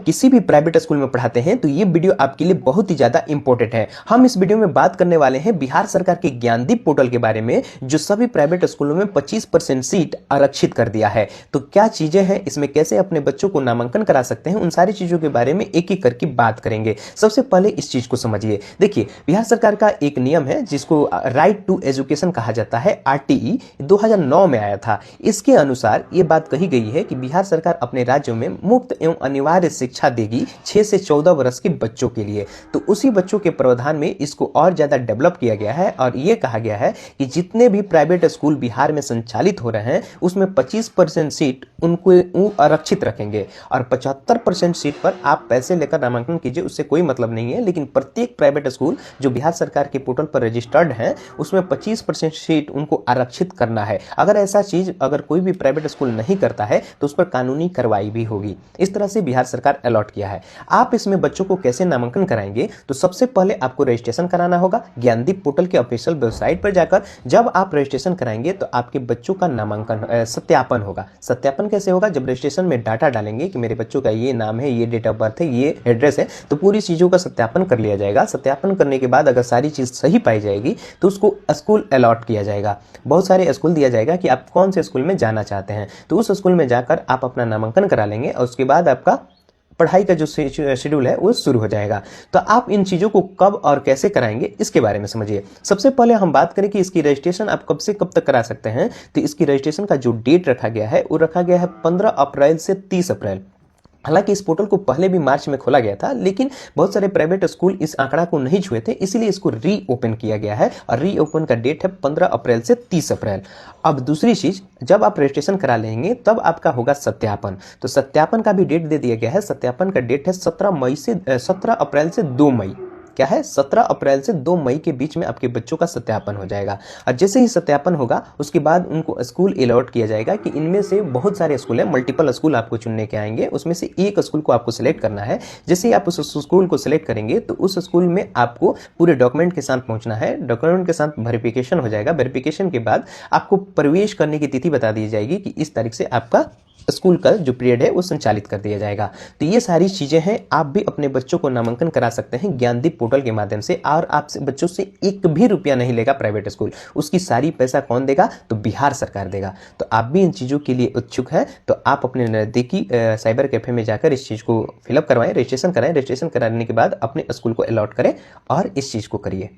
किसी भी private school में पढ़ाते हैं तो ये वीडियो आपके लिए बहुत ही ज्यादा इंपॉर्टेंट है। हम इस वीडियो में बात करने वाले हैं बिहार सरकार के ज्ञानदीप पोर्टल के बारे में, जो सभी प्राइवेट स्कूलों में 25% सीट आरक्षित कर दिया है। तो क्या चीजें हैं इसमें, कैसे अपने बच्चों को नामांकन करा सकते हैं, उन सारी चीजों के बारे में एक एक करके बात करेंगे। सबसे पहले इस चीज को समझिए। देखिए, बिहार सरकार का एक नियम है जिसको राइट टू एजुकेशन कहा जाता है, आरटीई, 2009 में आया था। इसके अनुसार यह बात कही गई है कि बिहार सरकार अपने राज्यों में मुफ्त एवं अनिवार्य शिक्षा देगी 6 से 14 वर्ष के बच्चों के लिए। तो उसी बच्चों के प्रावधान में इसको और ज्यादा डेवलप किया गया है और यह कहा गया है कि जितने भी प्राइवेट स्कूल बिहार में संचालित हो रहे हैं उसमें 25% सीट उनको आरक्षित रखेंगे और 75% सीट पर आप पैसे लेकर नामांकन कीजिए, उससे कोई मतलब नहीं है। लेकिन प्रत्येक प्राइवेट स्कूल जो बिहार सरकार के पोर्टल पर रजिस्टर्ड है उसमें 25% सीट उनको आरक्षित करना है। अगर ऐसा चीज अगर कोई भी प्राइवेट स्कूल नहीं करता है तो उस पर कानूनी कार्रवाई भी होगी। इस तरह से बिहार सरकार अलॉट किया है। आप इसमें बच्चों को कैसे नामांकन कराएंगे, तो सबसे पहले आपको रजिस्ट्रेशन कराना होगा ज्ञानदीप पोर्टल के ऑफिशियल वेबसाइट पर जाकर। जब आप रजिस्ट्रेशन कराएंगे तो आपके बच्चों का नामांकन सत्यापन होगा। सत्यापन कैसे होगा? जब रजिस्ट्रेशन में डाटा डालेंगे कि मेरे बच्चों का ये नाम है, ये डेट ऑफ बर्थ है, ये एड्रेस है, तो पूरी चीजों का सत्यापन कर लिया जाएगा। सत्यापन करने के बाद अगर सारी चीज सही पाई जाएगी तो उसको स्कूल अलॉट किया जाएगा। बहुत सारे स्कूल दिया जाएगा कि आप कौन से स्कूल में जाना चाहते हैं, तो उस स्कूल में जाकर आप अपना नामांकन करा लेंगे और उसके बाद आपका पढ़ाई का जो शेड्यूल है वो शुरू हो जाएगा। तो आप इन चीजों को कब और कैसे कराएंगे इसके बारे में समझिए। सबसे पहले हम बात करें कि इसकी रजिस्ट्रेशन आप कब से कब तक करा सकते हैं, तो इसकी रजिस्ट्रेशन का जो डेट रखा गया है वो रखा गया है 15 अप्रैल से 30 अप्रैल। हालांकि इस पोर्टल को पहले भी मार्च में खोला गया था, लेकिन बहुत सारे प्राइवेट स्कूल इस आंकड़ा को नहीं छुए थे, इसीलिए इसको रीओपन किया गया है और रीओपन का डेट है 15 अप्रैल से 30 अप्रैल। अब दूसरी चीज, जब आप रजिस्ट्रेशन करा लेंगे तब आपका होगा सत्यापन। तो सत्यापन का भी डेट दे दिया गया है। सत्यापन का डेट है 17 अप्रैल से 2 मई। क्या है? 17 अप्रैल से 2 मई के बीच में आपके बच्चों का सत्यापन हो जाएगा। और जैसे ही सत्यापन होगा उसके बाद उनको स्कूल अलॉट किया जाएगा कि इनमें से बहुत सारे स्कूल हैं, मल्टीपल स्कूल आपको चुनने के आएंगे, उसमें से एक स्कूल को आपको सिलेक्ट करना है। जैसे ही आप उस स्कूल को सिलेक्ट करेंगे तो उस स्कूल में आपको पूरे डॉक्यूमेंट के साथ पहुंचना है। डॉक्यूमेंट के साथ वेरिफिकेशन हो जाएगा। वेरिफिकेशन के बाद आपको प्रवेश करने की तिथि बता दी जाएगी कि इस तारीख से आपका स्कूल का जो पीरियड है वो संचालित कर दिया जाएगा। तो ये सारी चीजें हैं। आप भी अपने बच्चों को नामांकन करा सकते हैं ज्ञानदीप पोर्टल के माध्यम से, और आपसे बच्चों से एक भी रुपया नहीं लेगा प्राइवेट स्कूल। उसकी सारी पैसा कौन देगा? तो बिहार सरकार देगा। तो आप भी इन चीजों के लिए उत्सुक है तो आप अपने नजदीकी साइबर कैफे में जाकर इस चीज को फिलअप करवाएं, रजिस्ट्रेशन कराएं। रजिस्ट्रेशन कराने के बाद अपने स्कूल को अलॉट करें और इस चीज को करिए।